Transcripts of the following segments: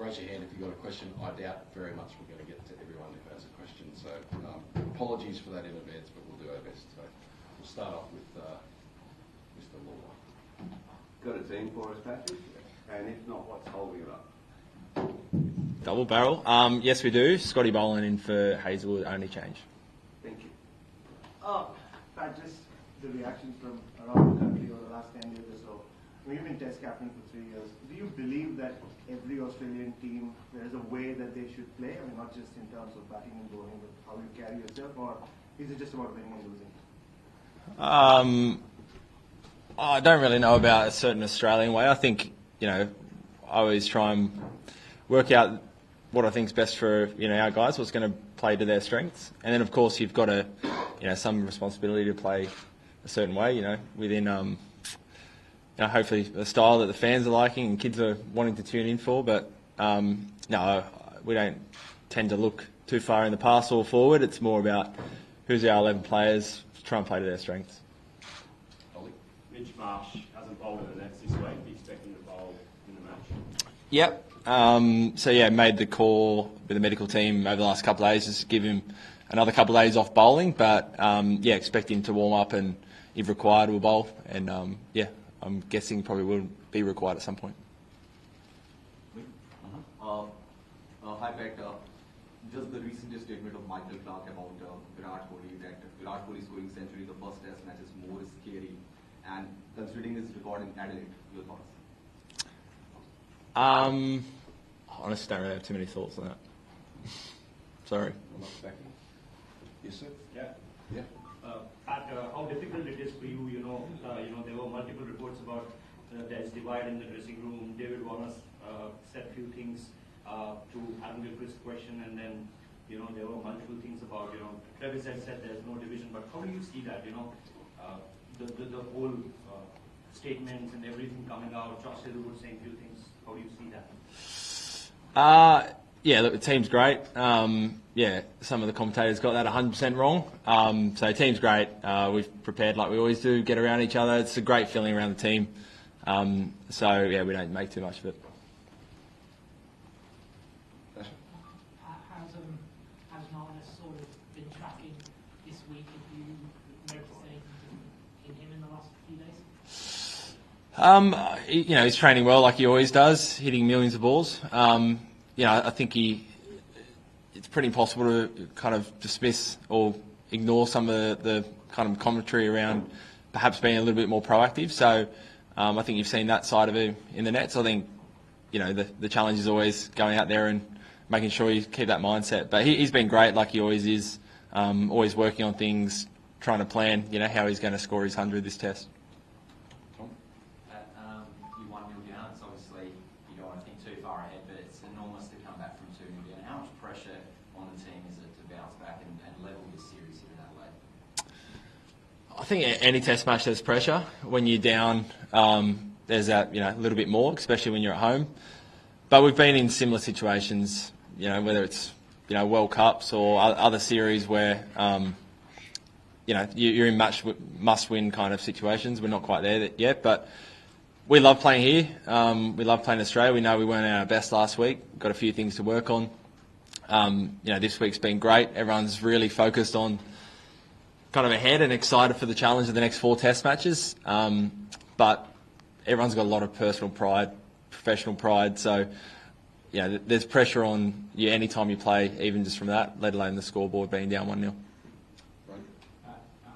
raise your hand if you've got a question. I doubt very much we're going to get to everyone who has a question. So apologies for that in advance, but we'll do our best. So we'll start off with Mr. Law. Got a team for us, Patrick? And if not, what's holding it up? Double barrel. Yes, we do. Scotty Boland in for Hazelwood, only change. Thank you. Pat, just the reactions from around the country over the last 10 years or so. You've been Test captain for 3 years. Do you believe that every Australian team, there is a way that they should play? I mean, not just in terms of batting and bowling, but how you carry yourself, or is it just about winning and losing? I don't really know about a certain Australian way. I think, I always try and work out what I think is best for, our guys, what's going to play to their strengths. And then, of course, you've got some responsibility to play a certain way, within, hopefully a style that the fans are liking and kids are wanting to tune in for. But, no, we don't tend to look too far in the past or forward. It's more about who's our 11 players, try and play to their strengths. Mitch Marsh hasn't bowled in the nets this week. Are you expecting to bowl in the match? Yep. Made the call with the medical team over the last couple of days, just to give him another couple of days off bowling. But, expect him to warm up and, if required, will bowl. And, I'm guessing probably will be required at some point. Hi, Pat. Just the recent statement of Michael Clark about Virat Kohli, that Virat Kohli scoring century in the first Test match is more scary. And considering his record in Adelaide, your thoughts? Honestly, don't really have too many thoughts on that. Sorry. Yes, sir. Yeah. Pat, how difficult it is for you? There were multiple reports about there's divide in the dressing room. David Warner said a few things to Adam Gilchrist's question, and then there were multiple things about Travis had said there's no division. But how do you see that? The whole statements and everything coming out. Josh Hazelwood saying a few things. How do you see that? Look, the team's great. Some of the commentators got that 100% wrong. So the team's great. We've prepared like we always do, get around each other. It's a great feeling around the team. We don't make too much of it. How's Marnus sort of been tracking this week? Have you noticed anything in him in the last few days? He's training well like he always does, hitting millions of balls. I think it's pretty impossible to kind of dismiss or ignore some of the kind of commentary around perhaps being a little bit more proactive. So I think you've seen that side of him in the nets. I think, the challenge is always going out there and making sure you keep that mindset. But he's been great like he always is, always working on things, trying to plan, how he's going to score his 100 this Test. You 1-0 down. It's obviously, you don't want to think too far ahead, but it's enormous to come back from 2-0 down. How much pressure on the team is it to bounce back and level this series here in Adelaide? I think any Test match has pressure. When you're down, there's that, a little bit more, especially when you're at home. But we've been in similar situations, whether it's, World Cups or other series where, you're in must-win kind of situations. We're not quite there yet, but we love playing here. We love playing Australia. We know we weren't at our best last week. We've got a few things to work on. This week's been great. Everyone's really focused on kind of ahead and excited for the challenge of the next 4 Test matches. But everyone's got a lot of personal pride, professional pride. So, there's pressure on you any time you play, even just from that, let alone the scoreboard being down 1-0.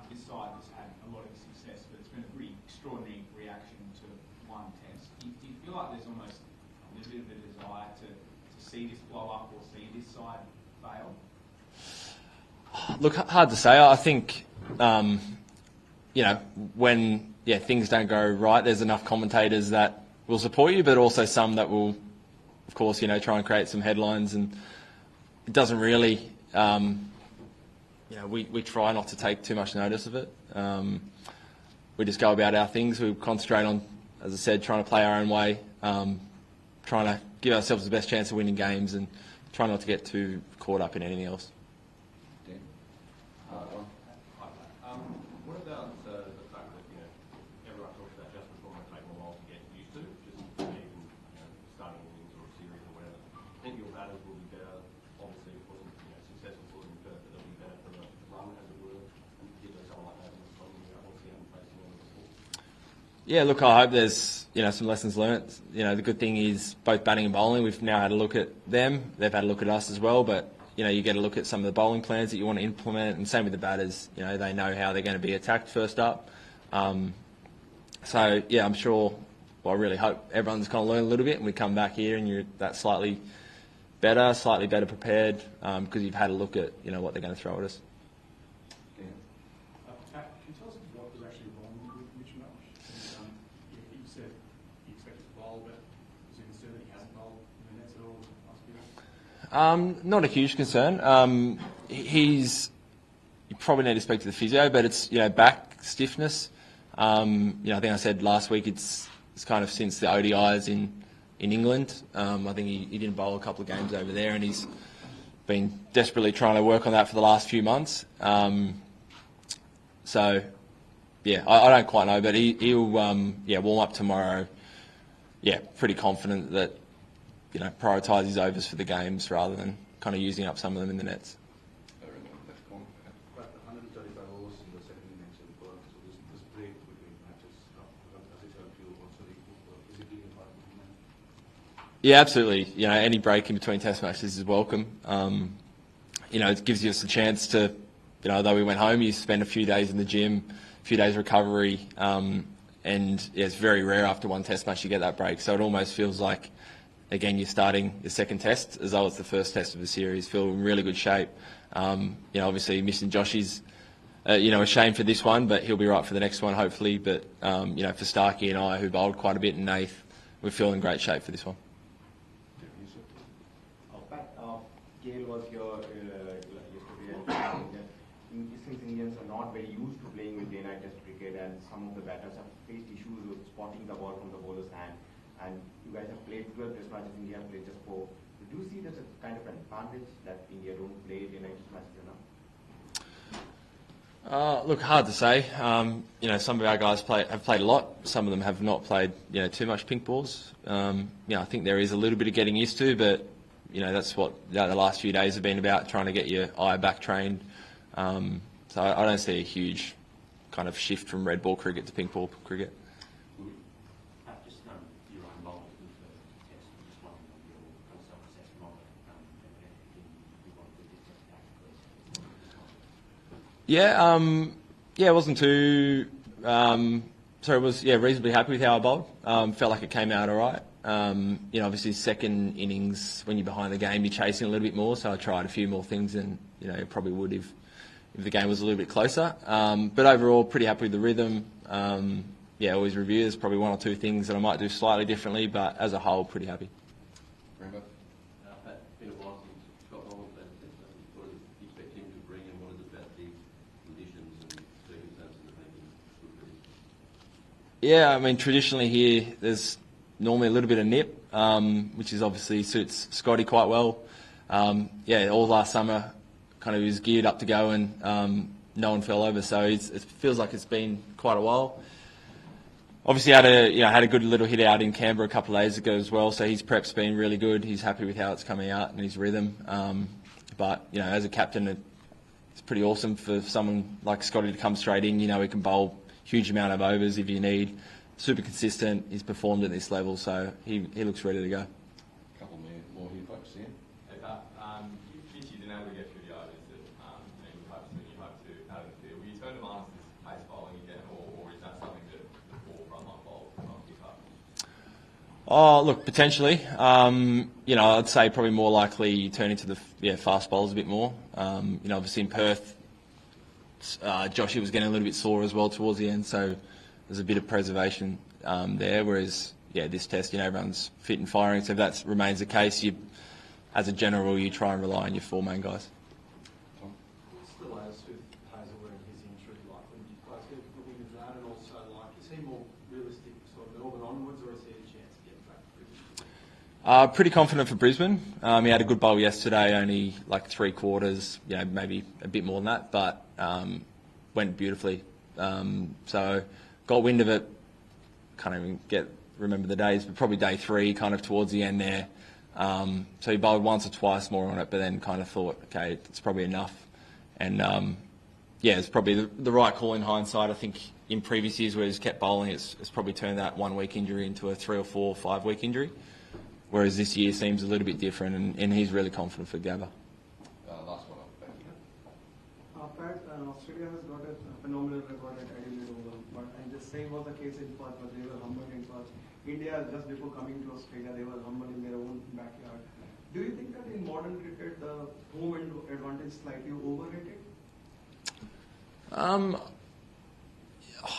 This side has had a lot of success, but it's been a pretty extraordinary reaction to one Test. Do you feel like there's almost a little bit of a desire to see this blow up or see this side fail? Look, hard to say. I think, when things don't go right, there's enough commentators that will support you, but also some that will, of course, try and create some headlines. And it doesn't really, we try not to take too much notice of it. We just go about our things. We concentrate on, as I said, trying to play our own way, trying to give ourselves the best chance of winning games and try not to get too caught up in anything else. What about the fact that everyone talks about just before it take a while to get used to, just even starting innings or a series or whatever? Yeah, look, I hope there's some lessons learnt. The good thing is both batting and bowling. We've now had a look at them. They've had a look at us as well. But you get a look at some of the bowling plans that you want to implement, and same with the batters. They know how they're going to be attacked first up. So yeah, I'm sure. Well, I really hope everyone's kind of learned a little bit, and we come back here and you're that slightly better prepared because you've had a look at what they're going to throw at us. Pat, can you tell us what was actually wrong with Mitch Marsh? You said you expected to bowl, but was it a concern that he hasn't bowled in the nets at all last year? Not a huge concern. You probably need to speak to the physio, but it's back stiffness. I think I said last week it's kind of since the ODIs in England. I think he didn't bowl a couple of games over there, and he's been desperately trying to work on that for the last few months. So, yeah, I don't quite know, but he'll warm up tomorrow. Yeah, pretty confident that prioritise his overs for the games rather than kind of using up some of them in the nets. But 135 overs in the second innings in Perth, so this break between matches, does it help you also the physically environment? Yeah, absolutely. Any break in between Test matches is welcome. It gives us a chance to, although we went home, you spend a few days in the gym, a few days recovery, and it's very rare after one Test match you get that break. So it almost feels like, again, you're starting your second Test as though it's the first Test of the series. Feel in really good shape. Obviously missing Joshy's, a shame for this one, but he'll be right for the next one hopefully. But for Starkey and I, who bowled quite a bit, and Nath, we're feeling in great shape for this one. Pat, Gale was here yesterday and saying that since Indians are not very used to playing with day-night Test cricket, and some of the batters have faced issues with spotting the ball from the bowler's hand, and you guys have played 12 Test matches, India have played just 4. Do you see that's a kind of an advantage that India don't play day-night Test matches enough? Look, hard to say. Some of our guys have played a lot. Some of them have not played, too much pink balls. I think there is a little bit of getting used to, but that's what the last few days have been about, trying to get your eye back trained. So I don't see a huge kind of shift from red ball cricket to pink ball cricket. Just your own bowling for the Test, just wondering what your self-assessment of it, and you want to put this Test back, please. It wasn't too. I was reasonably happy with how I bowled. Felt like it came out all right. Obviously second innings when you're behind the game, you're chasing a little bit more. So I tried a few more things than probably would if the game was a little bit closer. But overall, pretty happy with the rhythm. Always review. There's probably one or two things that I might do slightly differently, but as a whole, pretty happy. Rainbow? Pat, it's been a while since Scott Bowles played a Test match. What do you expect him to bring, and what is it about the conditions and circumstances that make him good for this? Yeah, I mean, traditionally here, there's normally a little bit of nip, which is obviously suits Scotty quite well. All last summer, kind of he was geared up to go, and no one fell over, so it feels like it's been quite a while. Obviously had a good little hit out in Canberra a couple of days ago as well, so his prep's been really good. He's happy with how it's coming out and his rhythm. But as a captain, it's pretty awesome for someone like Scotty to come straight in. He can bowl huge amount of overs if you need. Super consistent. He's performed at this level, so he looks ready to go. A couple more here, folks. Yeah. Hey, Pat, you didn't able to get through the overs that you hoped to out of the field. Will you turn to Masters pace bowling again, or is that something that the forefront might bowl might pick up? Oh, look, potentially. I'd say probably more likely turn into the fast bowls a bit more. Obviously in Perth, Joshy was getting a little bit sore as well towards the end, so there's a bit of preservation there. Whereas, this Test, everyone's fit and firing. So if that remains the case, as a general rule, you try and rely on your 4 main guys. Still as with Hazelwood and his injury, like when you guys get the win of that, and also is he more realistic sort of Melbourne onwards, or is he a chance to get back? Pretty confident for Brisbane. He had a good bowl yesterday, only like 3/4, maybe a bit more than that, but went beautifully. So got wind of it. Can't even remember the days, but probably day 3, kind of towards the end there. So he bowled once or twice more on it, but then kind of thought, okay, it's probably enough. And yeah, it's probably the right call in hindsight. I think in previous years where he's kept bowling, it's probably turned that 1 week injury into a 3 or 4 or 5 week injury. Whereas this year seems a little bit different, and he's really confident for Gabba. Last one up, back here. Pat, Australia has got a phenomenal record at Adelaide Oval, and the same was the case in Perth, but they were humbled in Perth. India, just before coming to Australia, they were humbled in their own backyard. Do you think that in modern cricket, the home advantage is slightly overrated?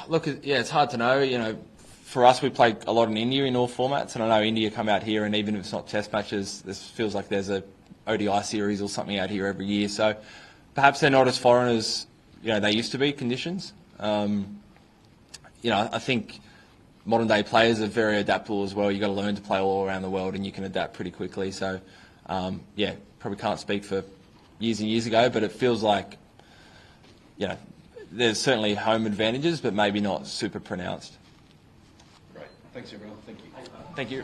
Look, yeah, it's hard to know. You know, for us, we play a lot in India in all formats, and I know India come out here, and even if it's not Test matches, this feels like there's a ODI series or something out here every year. So perhaps they're not as foreign as they used to be conditions. I think modern day players are very adaptable as well. You've got to learn to play all around the world, and you can adapt pretty quickly. So probably can't speak for years and years ago, but it feels like there's certainly home advantages, but maybe not super pronounced. Great. Thanks, everyone. Thank you. Thank you.